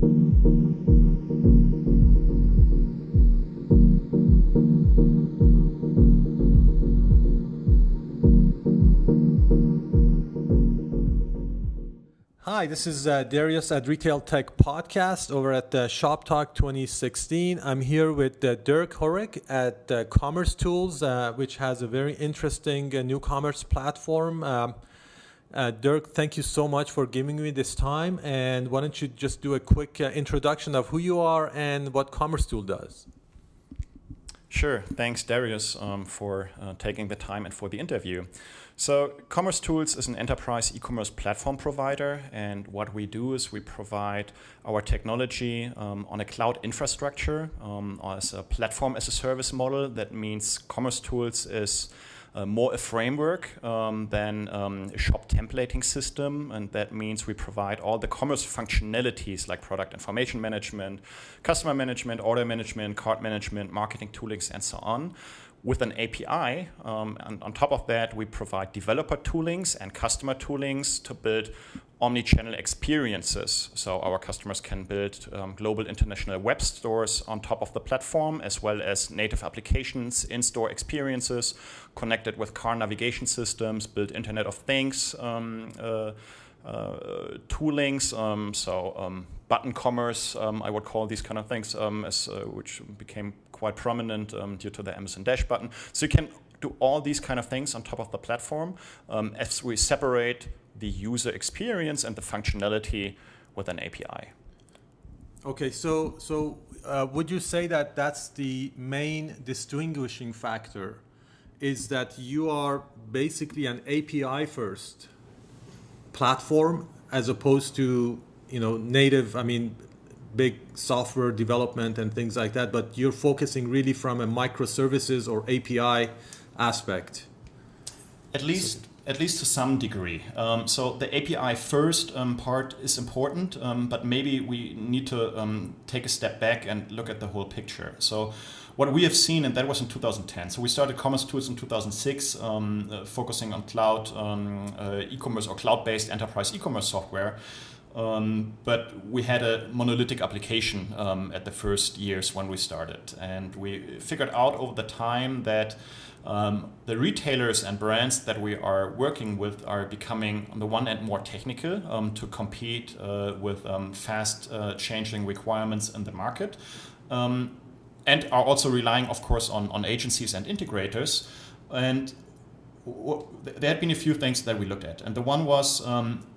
Hi, this is Darius at Retail Tech Podcast over at Shoptalk 2016. I'm here with Dirk Hoerig at commercetools, which has a very interesting new commerce platform. Dirk, thank you so much for giving me this time. And why don't you just do a quick introduction of who you are and what commercetools does? Sure. Thanks, Darius, for taking the time and for the interview. So commercetools is an enterprise e-commerce platform provider, and what we do is we provide our technology on a cloud infrastructure as a platform as a service model. That means commercetools is more a framework than a shop templating system, and that means we provide all the commerce functionalities like product information management, customer management, order management, cart management, marketing toolings, and so on, with an API. And on top of that, we provide developer toolings and customer toolings to build omni-channel experiences. So our customers can build global international web stores on top of the platform, as well as native applications, in-store experiences, connected with car navigation systems, build Internet of Things toolings, button commerce, I would call these kind of things, which became quite prominent due to the Amazon Dash button. So you can do all these kind of things on top of the platform as we separate the user experience and the functionality with an API. Okay, so would you say that that's the main distinguishing factor, is that you are basically an API first platform as opposed to native, big software development and things like that, but you're focusing really from a microservices or API aspect? At least to some degree. So the API first part is important, but maybe we need to take a step back and look at the whole picture. So what we have seen, and that was in 2010. So we started commercetools in 2006, focusing on cloud e-commerce or cloud-based enterprise e-commerce software. But we had a monolithic application at the first years when we started. And we figured out over the time that the retailers and brands that we are working with are becoming, on the one hand, more technical to compete with fast changing requirements in the market. And are also relying, of course, on agencies and integrators. And there had been a few things that we looked at. And the one was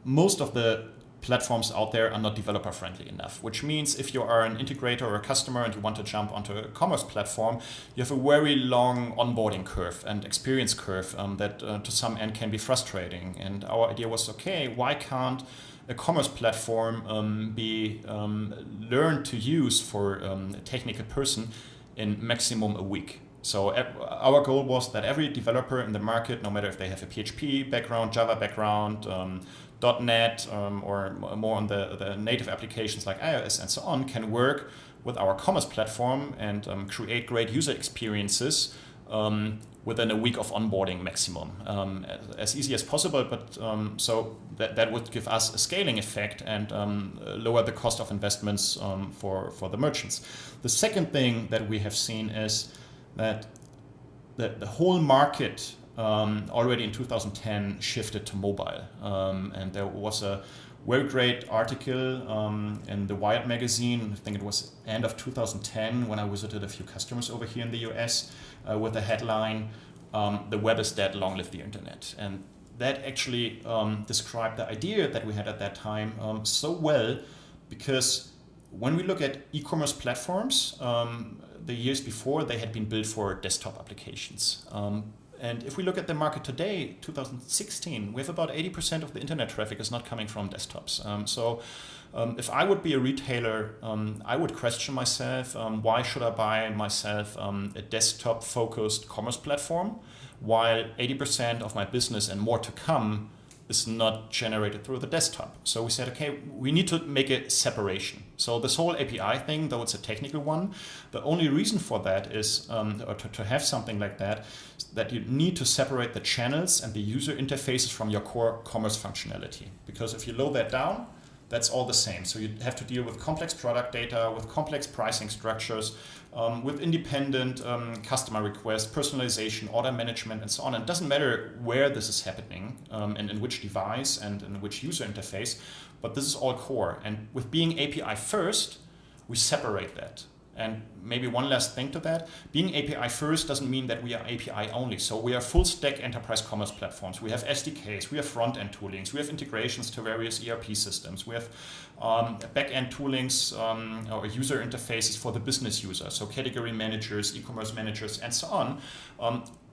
most of the platforms out there are not developer friendly enough, which means if you are an integrator or a customer and you want to jump onto a commerce platform, you have a very long onboarding curve and experience curve that to some end can be frustrating. And our idea was, okay, why can't a commerce platform be learned to use for a technical person in maximum a week? So our goal was that every developer in the market, no matter if they have a PHP background, Java background, .NET, or more on the native applications like iOS and so on, can work with our commerce platform and create great user experiences within a week of onboarding maximum, as easy as possible. But so that would give us a scaling effect and lower the cost of investments for the merchants. The second thing that we have seen is that the whole market already in 2010 shifted to mobile. And there was a very great article in the Wired magazine, I think it was end of 2010, when I visited a few customers over here in the US with the headline, "The web is dead, long live the internet." And that actually described the idea that we had at that time so well, because when we look at e-commerce platforms, the years before, they had been built for desktop applications. And if we look at the market today, 2016, we have about 80% of the internet traffic is not coming from desktops. So if I would be a retailer, I would question myself, why should I buy myself a desktop-focused commerce platform, while 80% of my business and more to come is not generated through the desktop. So we said, okay, we need to make a separation. So this whole API thing, though it's a technical one, the only reason for that is, or to have something like that, that you need to separate the channels and the user interfaces from your core commerce functionality. Because if you load that down, that's all the same. So you have to deal with complex product data, with complex pricing structures, with independent customer requests, personalization, order management, and so on. And it doesn't matter where this is happening and in which device and in which user interface, but this is all core. And with being API first, we separate that. And maybe one last thing to that, being API first doesn't mean that we are API only. So we are full stack enterprise commerce platforms. We have SDKs, we have front-end toolings, we have integrations to various ERP systems, we have back-end toolings or user interfaces for the business user, so category managers, e-commerce managers, and so on.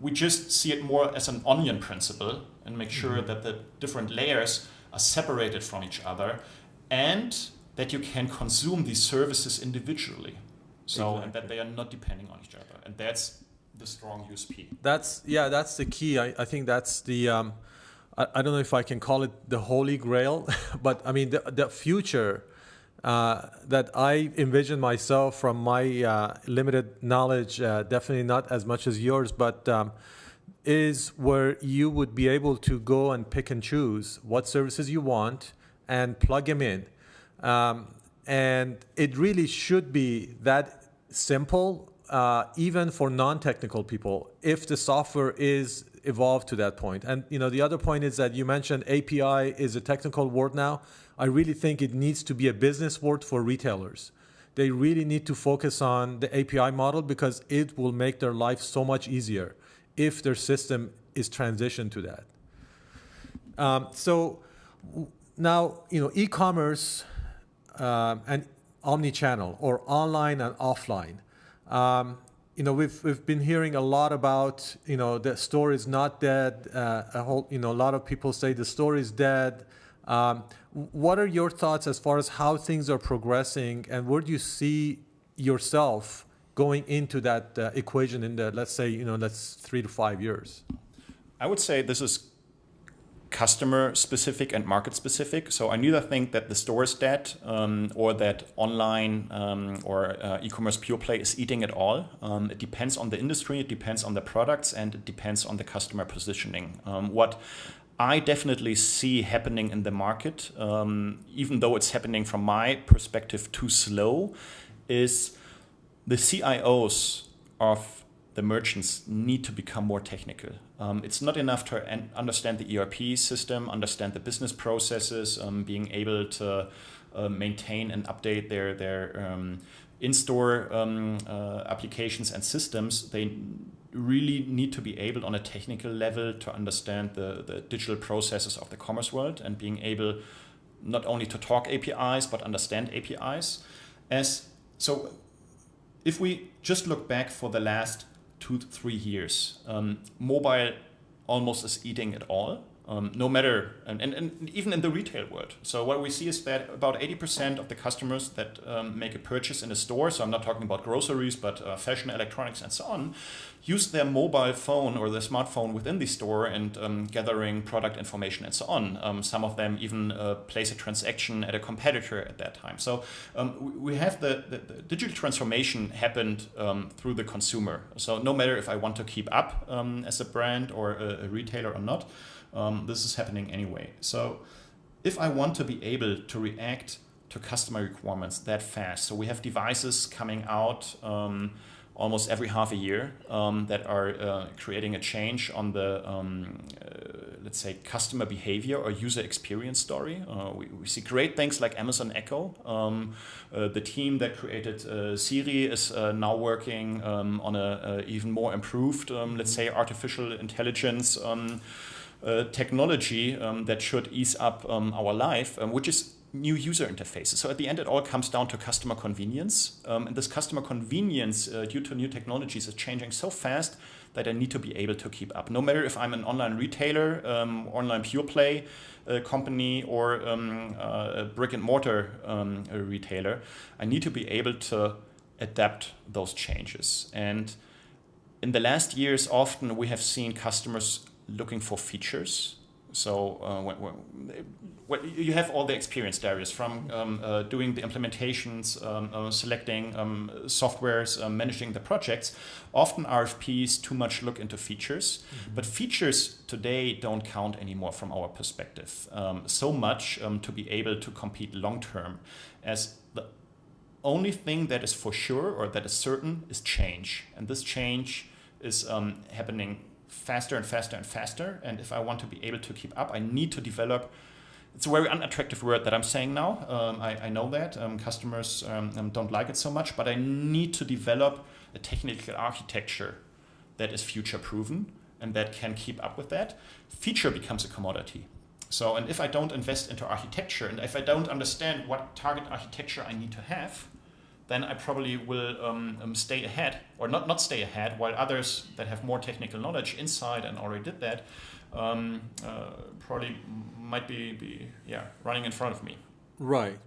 We just see it more as an onion principle and make sure that the different layers are separated from each other and that you can consume these services individually. So, and that they are not depending on each other. And that's the strong USP. That's the key. I think that's the, I don't know if I can call it the holy grail, but I mean, the future that I envision myself from my limited knowledge, definitely not as much as yours, but is where you would be able to go and pick and choose what services you want and plug them in. And it really should be that simple, even for non-technical people, if the software is evolved to that point. And the other point is that you mentioned API is a technical word now. I really think it needs to be a business word for retailers. They really need to focus on the API model because it will make their life so much easier if their system is transitioned to that. So now, e-commerce and omni-channel or online and offline. We've been hearing a lot about the store is not dead. A lot of people say the store is dead. What are your thoughts as far as how things are progressing, and where do you see yourself going into that equation in the let's 3 to 5 years? I would say this is customer specific and market specific. So I neither think that the store is dead or that online or e-commerce pure play is eating it all. It depends on the industry, it depends on the products, and it depends on the customer positioning. What I definitely see happening in the market, even though it's happening from my perspective too slow, is the CIOs of the merchants need to become more technical. It's not enough to understand the ERP system, understand the business processes, being able to maintain and update their in-store applications and systems. They really need to be able on a technical level to understand the digital processes of the commerce world and being able not only to talk APIs, but understand APIs. So if we just look back for the last 2 to 3 years, mobile almost is eating it all, no matter, and even in the retail world. So what we see is that about 80% of the customers that make a purchase in a store, so I'm not talking about groceries, but fashion, electronics, and so on, use their mobile phone or their smartphone within the store and gathering product information and so on. Some of them even place a transaction at a competitor at that time. So we have the digital transformation happened through the consumer. So no matter if I want to keep up as a brand or a retailer or not, this is happening anyway. So if I want to be able to react to customer requirements that fast, so we have devices coming out almost every half a year that are creating a change on the, let's say, customer behavior or user experience story. We see great things like Amazon Echo. The team that created Siri is now working on a even more improved, let's say, artificial intelligence technology that should ease up our life, which is new user interfaces. So at the end, it all comes down to customer convenience. And this customer convenience due to new technologies is changing so fast that I need to be able to keep up. No matter if I'm an online retailer, online pure play company, or a brick and mortar retailer, I need to be able to adapt those changes. And in the last years, often we have seen customers looking for features, you have all the experience, Darius, from doing the implementations, selecting softwares, managing the projects. Often RFPs too much look into features, but features today don't count anymore from our perspective so much to be able to compete long term, as the only thing that is for sure or that is certain is change, and this change is happening faster and faster and faster. And if I want to be able to keep up, I need to develop. It's a very unattractive word that I'm saying now. I know that customers don't like it so much, but I need to develop a technical architecture that is future proven and that can keep up with that. Feature becomes a commodity. So, and if I don't invest into architecture, and if I don't understand what target architecture I need to have, then I probably will stay ahead, or not stay ahead, while others that have more technical knowledge inside and already did that probably might be running in front of me. Right.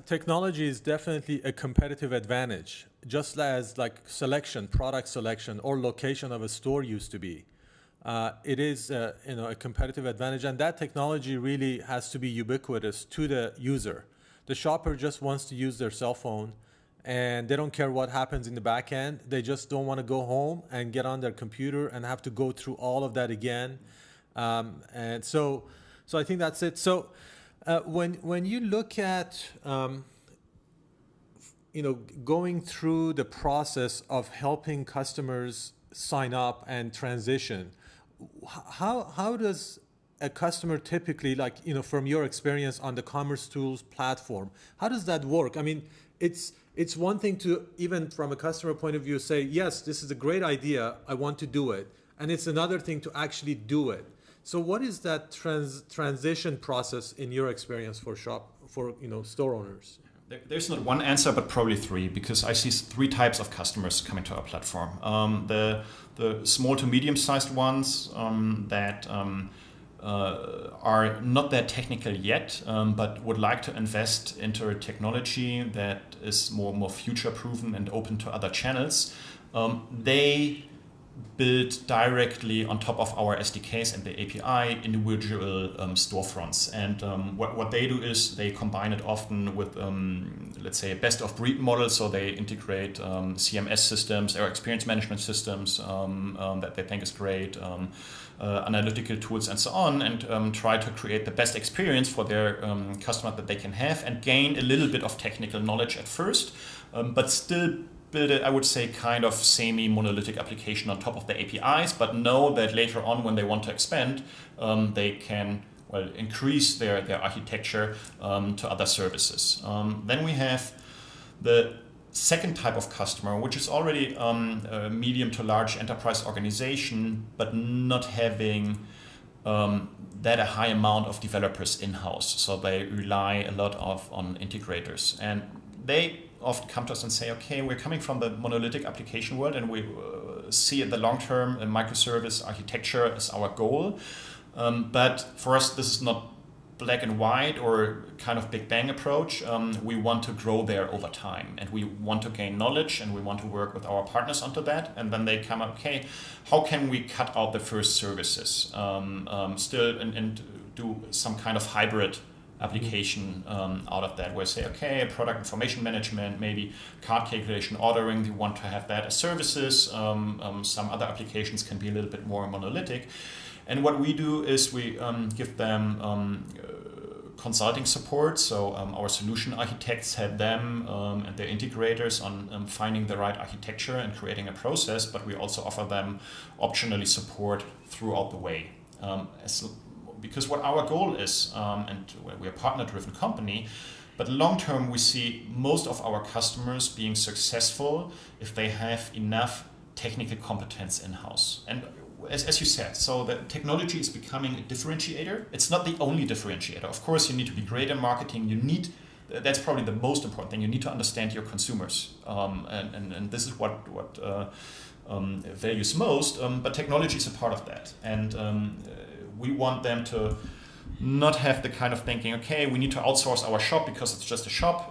Technology is definitely a competitive advantage, just as like product selection, or location of a store used to be. It is a competitive advantage, and that technology really has to be ubiquitous to the user. The shopper just wants to use their cell phone, and they don't care what happens in the back end. They just don't want to go home and get on their computer and have to go through all of that again. And so I think that's it. So when you look at going through the process of helping customers sign up and transition, how does a customer typically, from your experience on the commercetools platform, how does that work? I mean, it's one thing to, even from a customer point of view, say, yes, this is a great idea, I want to do it. And it's another thing to actually do it. So what is that transition process in your experience for store owners? There's not one answer, but probably three, because I see three types of customers coming to our platform. The small to medium-sized ones that are not that technical yet, but would like to invest into a technology that is more future-proven and open to other channels. They build directly on top of our SDKs and the API individual storefronts. And what they do is they combine it often with, let's say, a best-of-breed model. So they integrate CMS systems or experience management systems that they think is great, analytical tools and so on, and try to create the best experience for their customer that they can have, and gain a little bit of technical knowledge at first, but still build a, I would say, kind of semi-monolithic application on top of the APIs, but know that later on when they want to expand, they can increase their architecture to other services. Then we have the second type of customer, which is already a medium to large enterprise organization, but not having that a high amount of developers in-house. So they rely a lot on integrators. And they often come to us and say, okay, we're coming from the monolithic application world, and we see in the long term a microservice architecture as our goal. But for us, this is not black and white or kind of big bang approach. We want to grow there over time, and we want to gain knowledge, and we want to work with our partners onto that. And then they come up, okay, how can we cut out the first services still and do some kind of hybrid application out of that, where say, okay, product information management, maybe cart calculation, ordering, we want to have that as services. Some other applications can be a little bit more monolithic. And what we do is we give them consulting support. So our solution architects help them and their integrators on finding the right architecture and creating a process, but we also offer them optionally support throughout the way. Because what our goal is, and we're a partner-driven company, but long-term we see most of our customers being successful if they have enough technical competence in-house. And as you said, so the technology is becoming a differentiator. It's not the only differentiator. Of course, you need to be great in marketing. That's probably the most important thing. You need to understand your consumers, and this is what values most. But technology is a part of that, and we want them to not have the kind of thinking, okay, we need to outsource our shop because it's just a shop.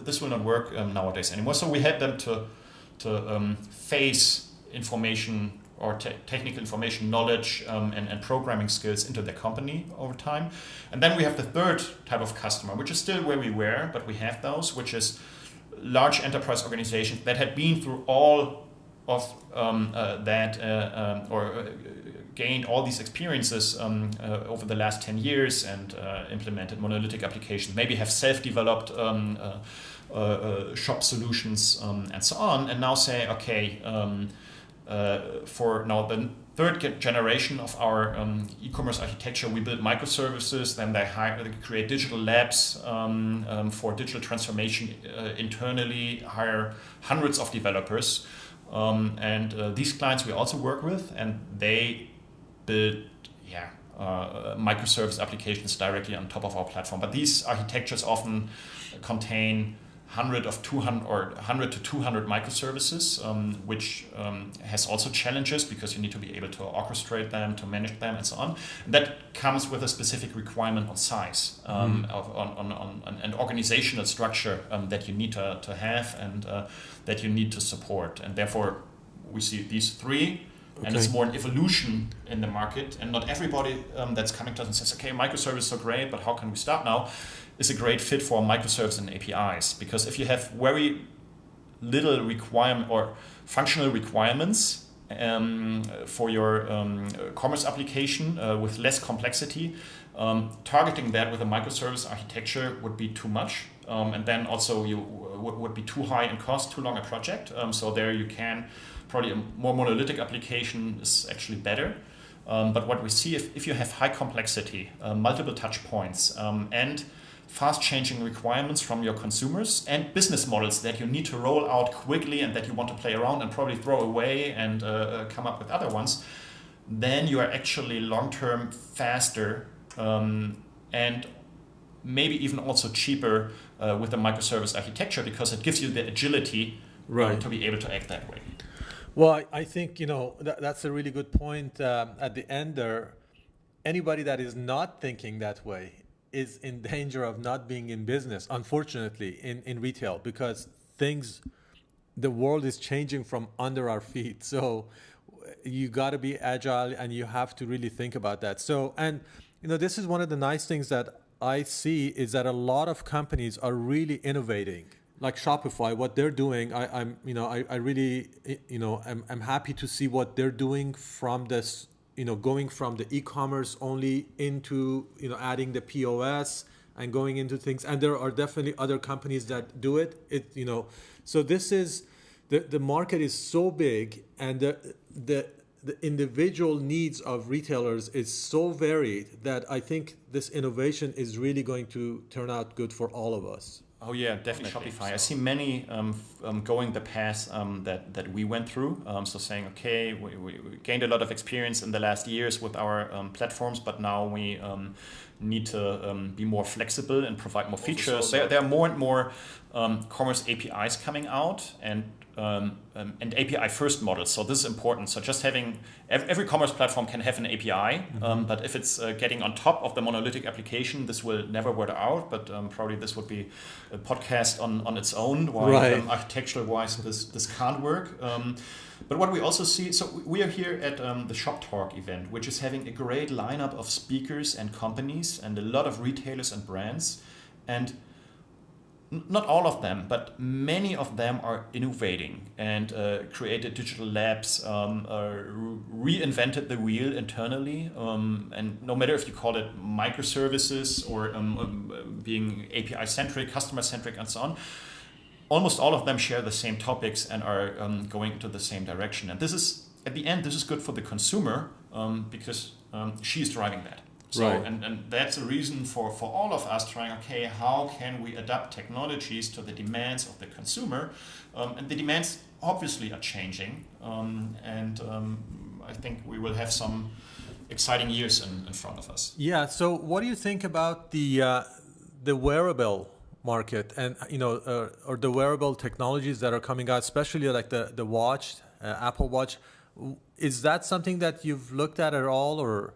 This will not work nowadays anymore. So we help them to face information or technical information knowledge and programming skills into their company over time. And then we have the third type of customer, which is still where we were, but we have those, which is large enterprise organizations that had been through all of gained all these experiences over the last 10 years and implemented monolithic applications, maybe have self-developed shop solutions and so on, and now say, okay, for now the third generation of our e-commerce architecture, we build microservices, then they create digital labs for digital transformation internally, hire hundreds of developers. And these clients we also work with, and they build microservice applications directly on top of our platform. But these architectures often contain 100 to 200 microservices, which has also challenges because you need to be able to orchestrate them, to manage them, and so on. And that comes with a specific requirement on size, on an organizational structure that you need to have and that you need to support. And therefore, we see these three. Okay. And it's more an evolution in the market, and not everybody that's coming to us and says, okay, microservices are great, but how can we start now? Is a great fit for microservices and APIs, because if you have very little requirement or functional requirements for your commerce application with less complexity, targeting that with a microservice architecture would be too much, and then also you would be too high in cost, too long a project. So there you can probably a more monolithic application is actually better. But what we see, if you have high complexity, multiple touch points, and fast-changing requirements from your consumers and business models that you need to roll out quickly and that you want to play around and probably throw away and come up with other ones, then you are actually long-term faster and maybe even also cheaper with the microservice architecture, because it gives you the agility to be able to act that way. Well, I think, that's a really good point at the end there. Anybody that is not thinking that way is in danger of not being in business, unfortunately, in retail, because the world is changing from under our feet. So you got to be agile and you have to really think about that. So, and this is one of the nice things that I see is that a lot of companies are really innovating. Like Shopify, what they're doing, I'm happy to see what they're doing from this, going from the e-commerce only into, adding the POS and going into things. And there are definitely other companies that do it. So this is, the market is so big, and the individual needs of retailers is so varied that I think this innovation is really going to turn out good for all of us. Oh yeah, definitely Shopify. So. I see many going the path that we went through. So saying, okay, we gained a lot of experience in the last years with our platforms, but now we need to be more flexible and provide more features. There are more and more commerce APIs coming out, and API first models. So this is important. So just having every commerce platform can have an API, but if it's getting on top of the monolithic application, this will never work out. But probably this would be a podcast on its own. Why architectural wise this can't work. But what we also see, so we are here at the Shoptalk event, which is having a great lineup of speakers and companies and a lot of retailers and brands, and not all of them, but many of them are innovating and created digital labs, reinvented the wheel internally. And no matter if you call it microservices or being API-centric, customer-centric, and so on, almost all of them share the same topics and are going into the same direction. And this is, at the end, this is good for the consumer because she's driving that. So, and that's a reason for all of us trying, okay, how can we adapt technologies to the demands of the consumer? And the demands obviously are changing. I think we will have some exciting years in front of us. Yeah, so what do you think about the wearable market and, or the wearable technologies that are coming out, especially like the watch, Apple Watch? Is that something that you've looked at all, or?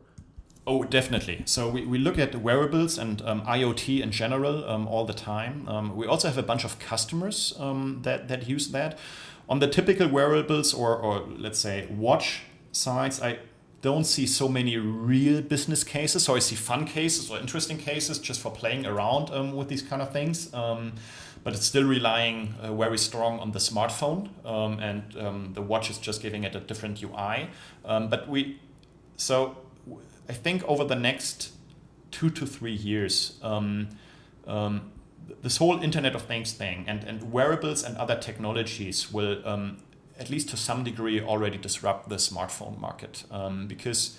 Oh, definitely. So we look at wearables and IoT in general all the time. We also have a bunch of customers that use that. On the typical wearables or let's say watch sides, I don't see so many real business cases. So I see fun cases or interesting cases just for playing around with these kind of things. But it's still relying very strong on the smartphone, and the watch is just giving it a different UI. So I think over the next 2 to 3 years, this whole Internet of Things thing and wearables and other technologies will, at least to some degree, already disrupt the smartphone market. Because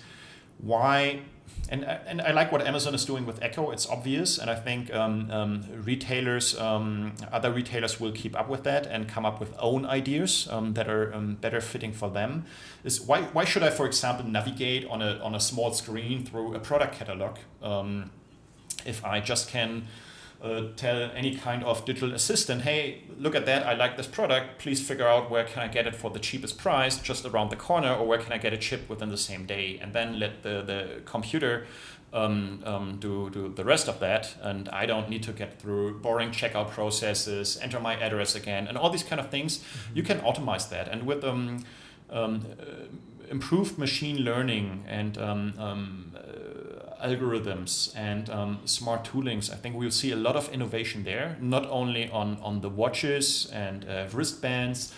why? And I like what Amazon is doing with Echo. It's obvious, and I think retailers, other retailers will keep up with that and come up with own ideas that are better fitting for them. Is why should I, for example, navigate on a small screen through a product catalog if I just can tell any kind of digital assistant, hey, look at that, I like this product, please figure out where can I get it for the cheapest price just around the corner, or where can I get it shipped within the same day, and then let the computer do the rest of that, and I don't need to get through boring checkout processes, enter my address again, and all these kind of things. Mm-hmm. You can automate that, and with improved machine learning and algorithms and smart toolings, I think we'll see a lot of innovation there, not only on the watches and wristbands,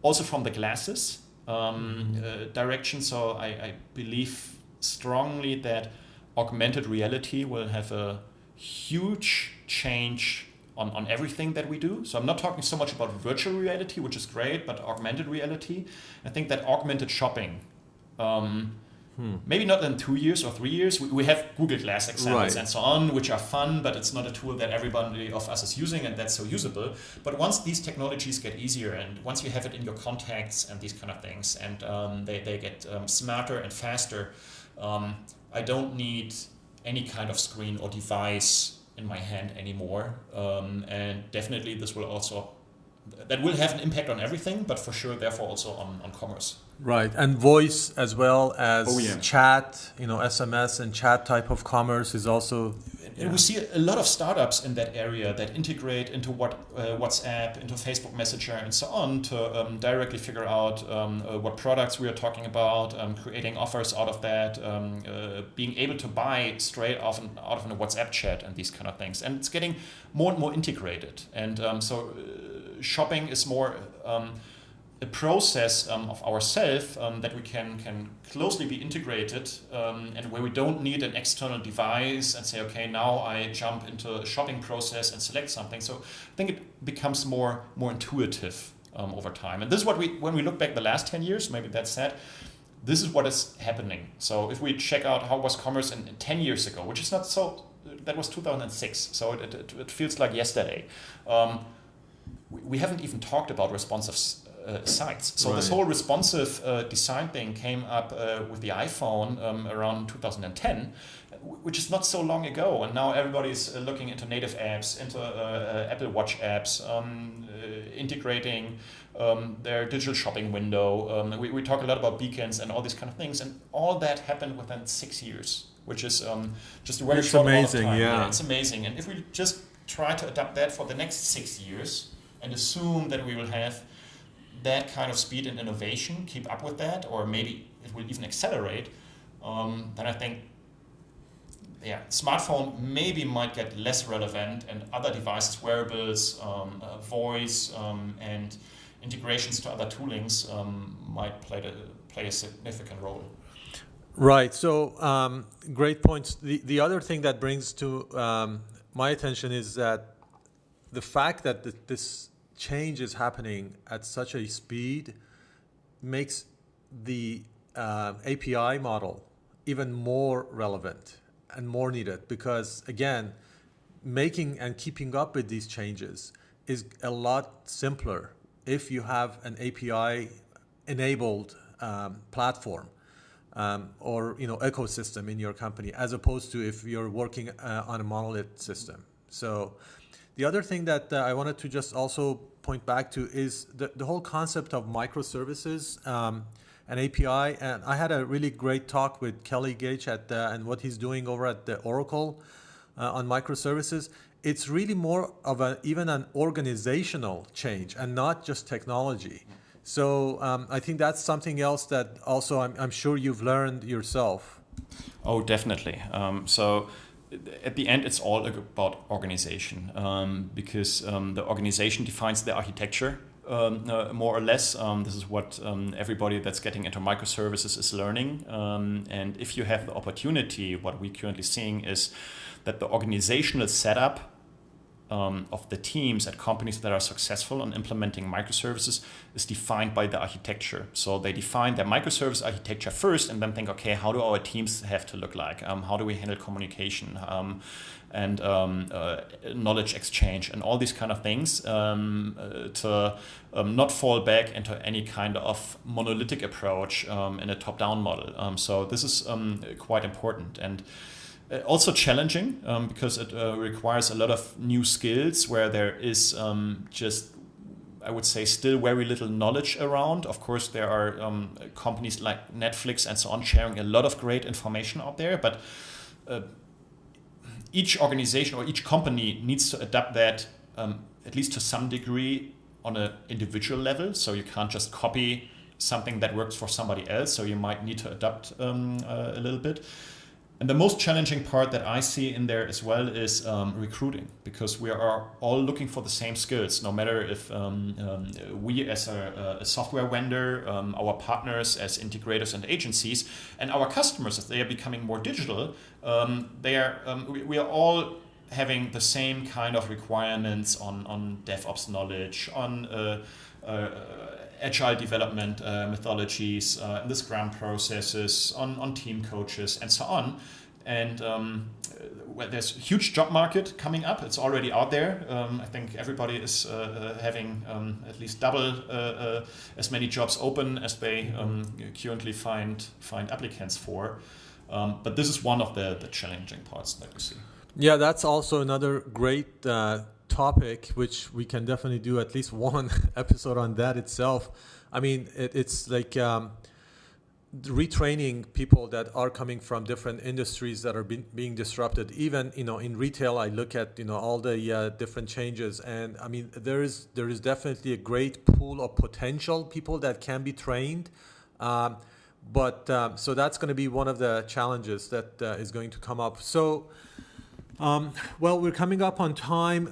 also from the glasses direction. So I believe strongly that augmented reality will have a huge change on everything that we do. So I'm not talking so much about virtual reality, which is great, but augmented reality. I think that augmented shopping, maybe not in 2 years or 3 years. We have Google Glass examples and so on, which are fun, but it's not a tool that everybody of us is using, and that's so usable. But once these technologies get easier, and once you have it in your contacts and these kind of things, and they get smarter and faster, I don't need any kind of screen or device in my hand anymore. And definitely this will also, that will have an impact on everything, but for sure, therefore also on commerce. Right, and voice as well as chat, SMS and chat type of commerce is also. And we see a lot of startups in that area that integrate into WhatsApp, into Facebook Messenger, and so on to directly figure out what products we are talking about, creating offers out of that, being able to buy straight out of a WhatsApp chat and these kind of things. And it's getting more and more integrated. And so shopping is more a process of ourselves that we can closely be integrated, and where we don't need an external device and say, okay, now I jump into a shopping process and select something. So I think it becomes more intuitive over time. And this is what when we look back the last 10 years, maybe that's sad, this is what is happening. So if we check out how was commerce in 10 years ago, which is not so, that was 2006, so it feels like yesterday. We haven't even talked about responsive sites. So this whole responsive design thing came up with the iPhone around 2010, which is not so long ago. And now everybody's looking into native apps, into Apple Watch apps, integrating their digital shopping window. We talk a lot about beacons and all these kind of things. And all that happened within 6 years, which is just a very short amount of time. Yeah, it's amazing. And if we just try to adapt that for the next 6 years and assume that we will have that kind of speed and innovation, keep up with that, or maybe it will even accelerate, then I think, smartphone maybe might get less relevant, and other devices, wearables, voice, and integrations to other toolings might play a significant role. Right. So great points. The other thing that brings to my attention is that the fact that this change is happening at such a speed makes the API model even more relevant and more needed, because again, making and keeping up with these changes is a lot simpler if you have an API enabled platform or ecosystem in your company, as opposed to if you're working on a monolith system. So the other thing that I wanted to just also point back to is the whole concept of microservices and API. And I had a really great talk with Kelly Gage and what he's doing over at the Oracle on microservices. It's really more of even an organizational change and not just technology. So I think that's something else that also I'm sure you've learned yourself. Oh, definitely. So at the end, it's all about organization, because the organization defines the architecture, more or less. This is what everybody that's getting into microservices is learning. And if you have the opportunity, what we're currently seeing is that the organizational setup of the teams at companies that are successful in implementing microservices is defined by the architecture. So they define their microservice architecture first and then think, okay, how do our teams have to look like? How do we handle communication and knowledge exchange and all these kind of things to not fall back into any kind of monolithic approach in a top-down model. So this is quite important. And also challenging because it requires a lot of new skills where there is just, I would say, still very little knowledge around. Of course, there are companies like Netflix and so on sharing a lot of great information out there, but each organization or each company needs to adapt that at least to some degree on an individual level. So you can't just copy something that works for somebody else. So you might need to adapt a little bit. And the most challenging part that I see in there as well is recruiting, because we are all looking for the same skills, no matter if we as a software vendor, our partners as integrators and agencies, and our customers, as they are becoming more digital, we are all having the same kind of requirements on DevOps knowledge, on agile development methodologies, the Scrum processes, on team coaches, and so on. And well, there's a huge job market coming up. It's already out there. I think everybody is having at least double as many jobs open as they currently find applicants for. But this is one of the challenging parts that we see. Yeah, that's also another great topic, which we can definitely do at least one episode on that itself. I mean, it's like retraining people that are coming from different industries that are being disrupted. Even, in retail, I look at, all the different changes. And I mean, there is definitely a great pool of potential people that can be trained. But so that's going to be one of the challenges that is going to come up. So, well, we're coming up on time.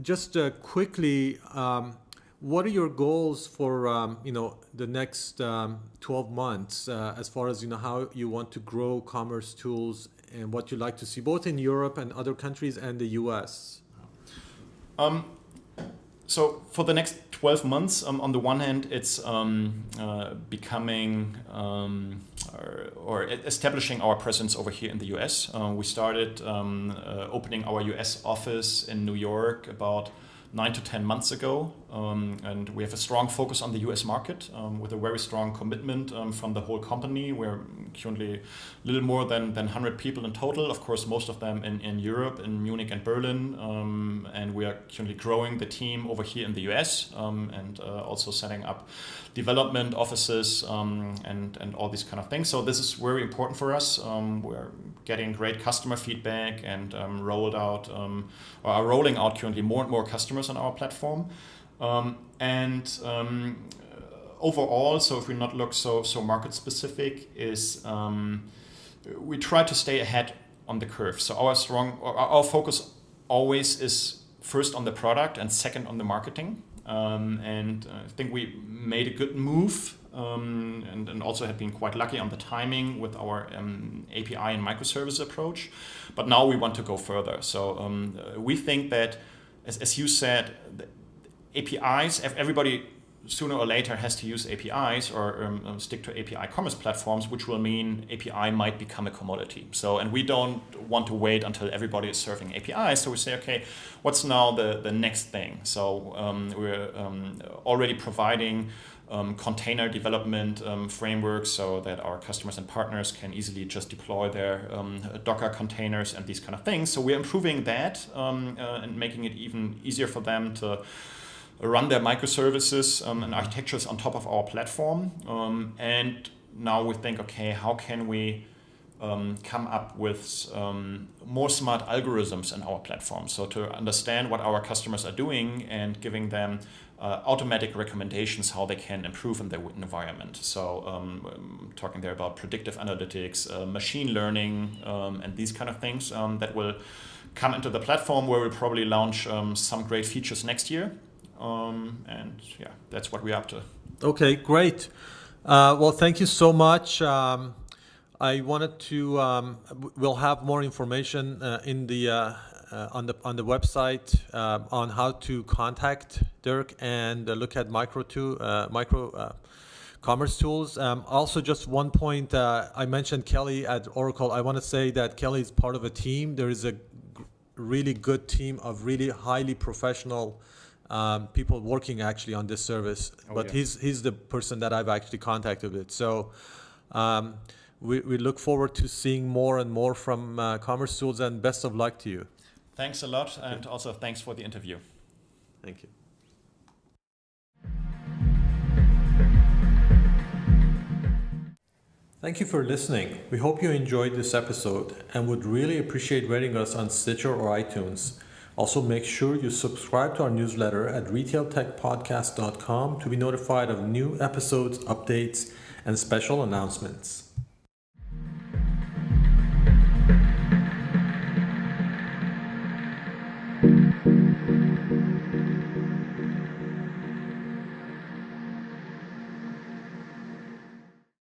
Just quickly, what are your goals for the next 12 months as far as how you want to grow commercetools and what you'd like to see both in Europe and other countries and the US? So for the next 12 months, on the one hand, it's becoming or establishing our presence over here in the US. We started opening our US office in New York about 9 to 10 months ago, and we have a strong focus on the US market with a very strong commitment from the whole company. We're currently a little more than 100 people in total, of course, most of them in Europe, in Munich and Berlin, and we are currently growing the team over here in the US and also setting up development offices and all these kind of things. So this is very important for us. We're getting great customer feedback and rolling out currently more and more customers on our platform. Overall, so if we not look so market specific, is we try to stay ahead on the curve. So our focus always is first on the product and second on the marketing. And I think we made a good move and also have been quite lucky on the timing with our API and microservice approach. But now we want to go further. So we think that, as you said, the APIs, everybody sooner or later has to use APIs or stick to API commerce platforms, which will mean API might become a commodity. So, and we don't want to wait until everybody is serving APIs. So we say, okay, what's now the next thing? So we're already providing container development frameworks so that our customers and partners can easily just deploy their Docker containers and these kind of things. So we're improving that and making it even easier for them to run their microservices and architectures on top of our platform. And now we think, okay, how can we come up with more smart algorithms in our platform. So to understand what our customers are doing and giving them automatic recommendations how they can improve in their environment. So talking there about predictive analytics, machine learning, and these kind of things that will come into the platform, where we'll probably launch some great features next year. And yeah, that's what we're up to. Okay, great. Well, thank you so much. I wanted to. We'll have more information in the on the website on how to contact Dirk and look at commercetools. Also, just one point. I mentioned Kelly at Oracle. I want to say that Kelly is part of a team. There is a really good team of really highly professional people working actually on this service. But yeah, he's the person that I've actually contacted with. So. We look forward to seeing more and more from commercetools, and best of luck to you. Thanks a lot, and also thanks for the interview. Thank you. Thank you for listening. We hope you enjoyed this episode and would really appreciate rating us on Stitcher or iTunes. Also, make sure you subscribe to our newsletter at retailtechpodcast.com to be notified of new episodes, updates, and special announcements.